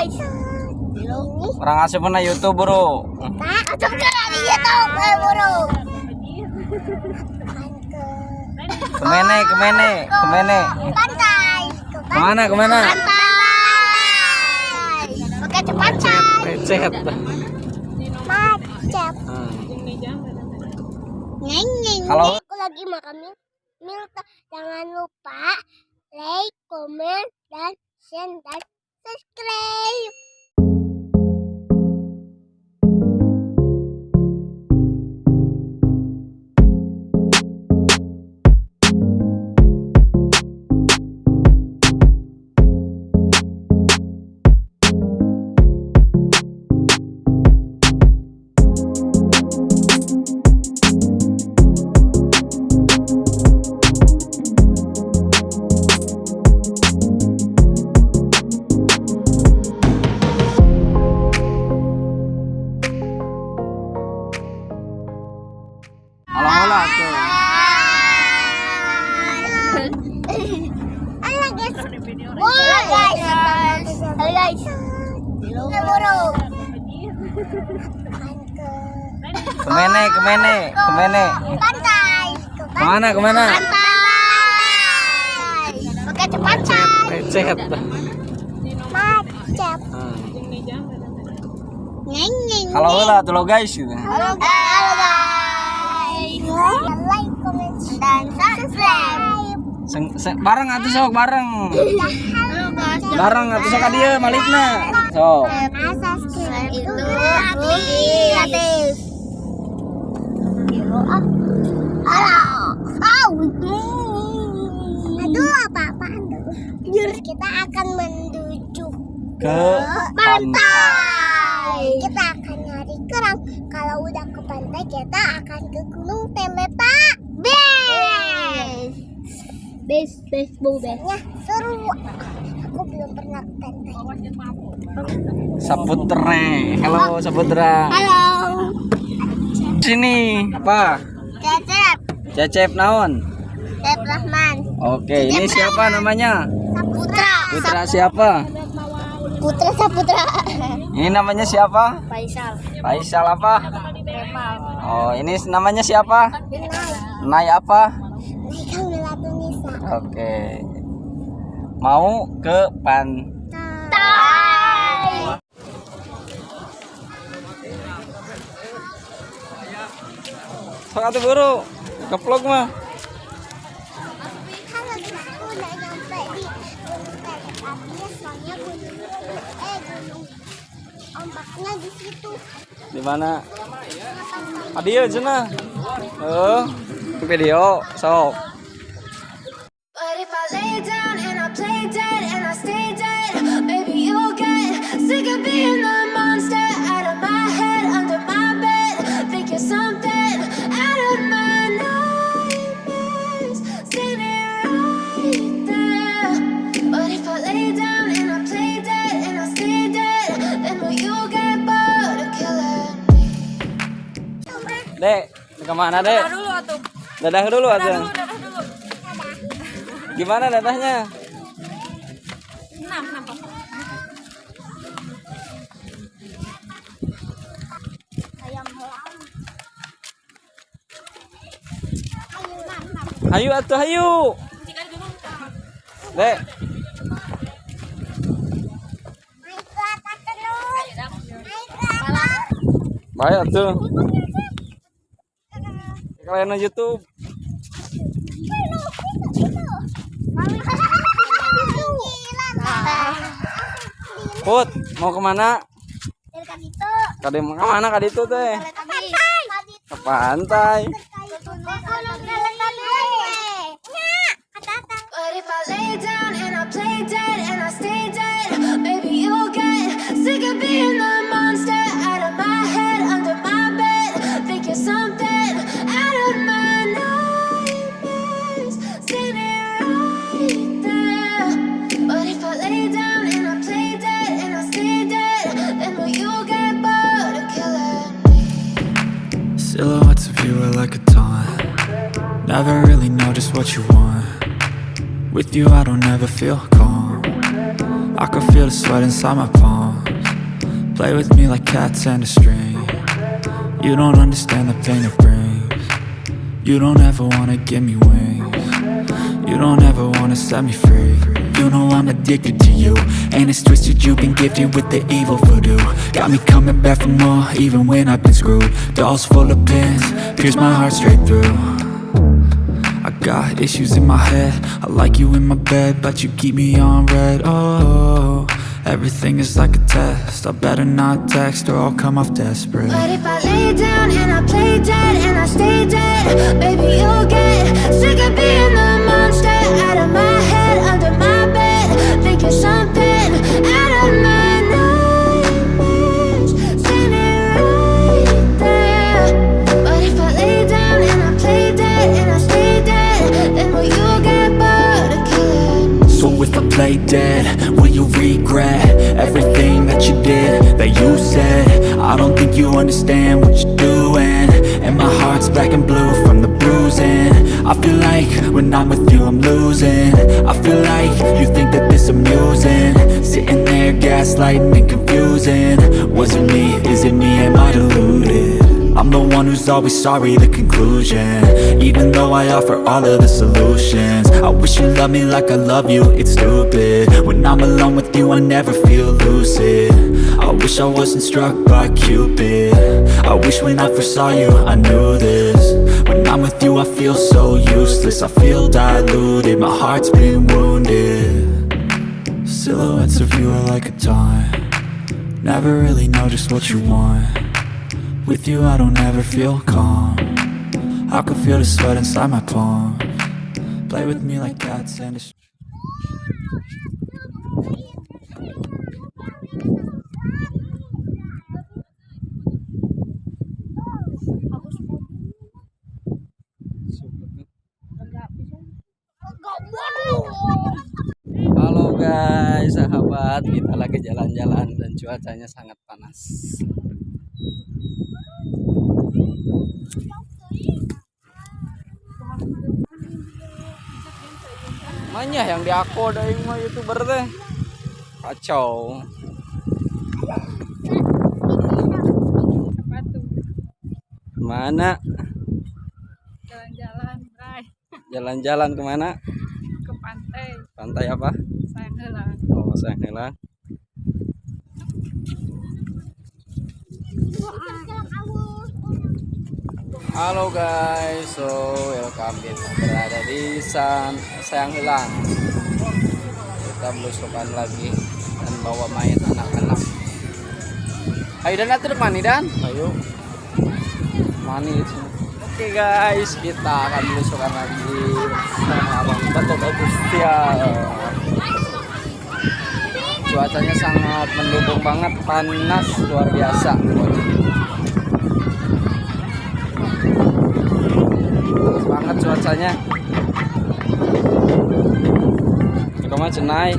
guys. Orang asli mana YouTube bro? Masuk ke YouTube bro. Kemana? Pantai. Kemana? Pantai. Oke cepat Recet. macet. Neng. Kalau Aku lagi makan milk. Jangan lupa like, comment, dan share dan subscribe. Olah tuh. Halo guys. Burung. Kemana? Pantai. Kemana? Pantai. Oke cepat Recet. macet. Neng. Kalau olah tuh lo guys gitu. Halo guys. Like, comment, dan subscribe. Bareng atuh sok bareng. Halo guys. Bareng atuh sok dia malikna. Sok. Masa itu gratis. Aduh, apa-apaan tuh? Kita akan menuju Ke pantai. Kita akan nyari kerang. Kalau udah ke pantai, kita akan ke gunung Teletak. Best. Ya, seru. Aku belum pernah ke pantai. Saputra. Halo Saputra. Halo. Sini apa? Cecep naon? Cecep Rahman. Oke, ini siapa namanya? Saputra. Putra siapa? Putra Saputra. Ini namanya siapa? Faisal. apa? Kemal. Oh, ini namanya siapa? Nay apa? Mereka Melatunisa. Oke. Mau ke Tai. Sok atuh buru. Keplok mah. Kalau aku udah nyampe di gunung Teletaknya, soalnya gunung ombaknya di situ. Di mana? Adieu cenah. Video sok. But if I lay down and I play dead and I stay dead, maybe you'll get sick of being the monster out of my head, under my bed. Think you're something out of my nightmares, standing right there. But if I lay down and I play dead and I stay dead, then will you get bored of killing me? Dek, kemana dek? Dadah dulu atuh. Gimana dadahnya? Hayu atuh hayu. Dek. Naik ke atas terus. Naik ke atas. Baik atuh. Kalian YouTube. Put, mau kemana? Kade mau kemana kade itu teh? Ke pantai. But if I lay down and I play dead and I stay dead, maybe you'll get sick of being the monster out of my head, under my bed. Think you're something out of my nightmares, standing right there. But if I lay down and I play dead and I stay dead, then will you get bored of killing me? Silhouettes of you are like a taunt. Never really know just what you want. With you I don't ever feel calm. I can feel the sweat inside my palms. Play with me like cats and a string. You don't understand the pain it brings. You don't ever wanna give me wings. You don't ever wanna set me free. You know I'm addicted to you, and it's twisted, you've been gifted with the evil voodoo. Got me coming back for more, even when I've been screwed. Dolls full of pins, pierce my heart straight through. I got issues in my head, I like you in my bed, but you keep me on red. Oh, everything is like a test, I better not text or I'll come off desperate. But if I lay down and I play dead and I stay dead, baby, you'll get sick of being the monster out of my head, under my bed. Think you're something out of my nightmares, standing right there. But if I lay down and I play dead and I stay dead, then will you get bored of killing me? So if I play dead, will you regret everything that you did, that you said? I don't think you understand what you're doing, and my heart's black and blue from the bruising. I feel like when I'm with you I'm losing. I feel like you think that this amusing, sitting there gaslighting and confusing. Was it me? Is it me? Am I deluded? I'm the one who's always sorry, the conclusion, even though I offer all of the solutions. I wish you loved me like I love you, it's stupid. When I'm alone with you I never feel lucid. I wish I wasn't struck by Cupid. I wish when I first saw you I knew this. When I'm with you I feel so useless, I feel diluted, my heart's been wounded. Silhouettes of you are like a taunt, never really know just what you want. With you I don't ever feel calm, I can feel the sweat inside my palm. Play with me like cats and a Halo guys, sahabat, kita lagi jalan-jalan dan cuacanya sangat panas. Mana yang di aku ada yang mau youtuber teh kacau. Mana? Jalan-jalan, Bray. Jalan-jalan kemana? Ke pantai. Pantai apa? Sayang helang. Oh, sayang helang. Halo guys, so welcome, kita berada di sayang helang. Kita belusukan lagi dan bawa main anak-anak. Ayo dan atur mani dan, ayo mani. Oke guys, kita akan belusukan lagi sama abang Batok Agustia. Cuacanya sangat mendukung banget, panas luar biasa. Panas banget cuacanya. Kita mah cenai.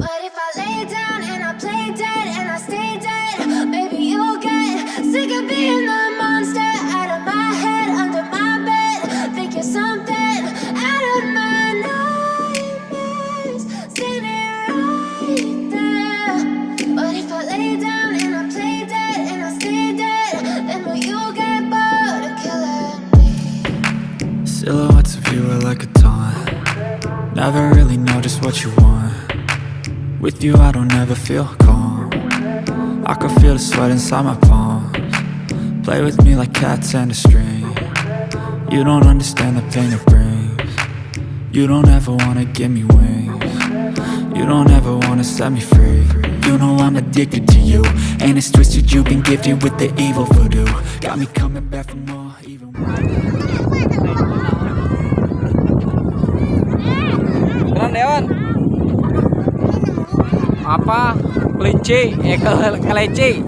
But if I lay down and I play dead and I stay dead, baby, you'll get sick of being the monster out of my head, under my bed. Think you're something out of my nightmares, standing right there. But if I lay down and I play dead and I stay dead, then will you get bored of killing me? silhouettes of you are like a taunt, never really know just what you want. With you I don't ever feel calm, I can feel the sweat inside my palms. Play with me like cats and a string. You don't understand the pain it brings. You don't ever wanna give me wings. You don't ever wanna set me free. You know I'm addicted to you, and it's twisted, you've been gifted with the evil voodoo. Got me coming back for more, even Beneran Dewan? Apa? Kelinci? Kelinci?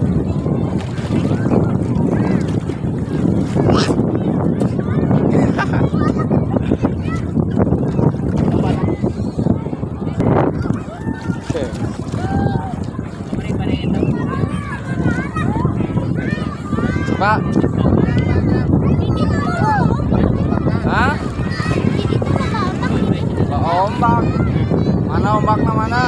Pak. Hah? Ombak. Mana ombaknya mana?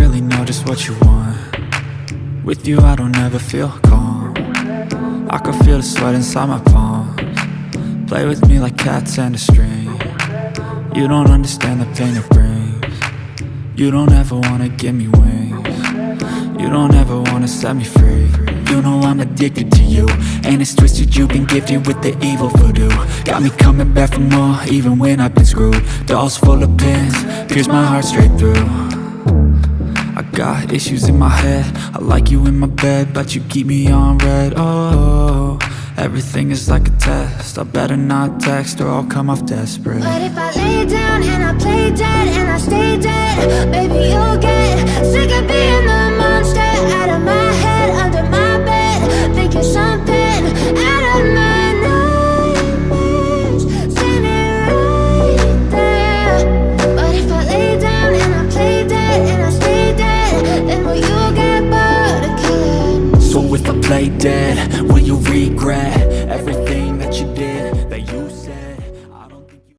really know just what you want. With you I don't ever feel calm. I can feel the sweat inside my palms. Play with me like cats and a string. You don't understand the pain it brings. You don't ever wanna give me wings. You don't ever wanna set me free. You know I'm addicted to you, and it's twisted, you've been gifted with the evil voodoo. Got me coming back for more, even when I've been screwed. Dolls full of pins, pierce my heart straight through. I got issues in my head, I like you in my bed, but you keep me on red. Oh, everything is like a test, I better not text or I'll come off desperate. But if I lay down and I play dead and I stay dead, baby you'll get sick of being the monster out of my head, under my bed, thinking something out of my nightmares, standing right there. But if I lay down and I play dead and I stay dead, then will you get bored of killing? So if I play dead, will you regret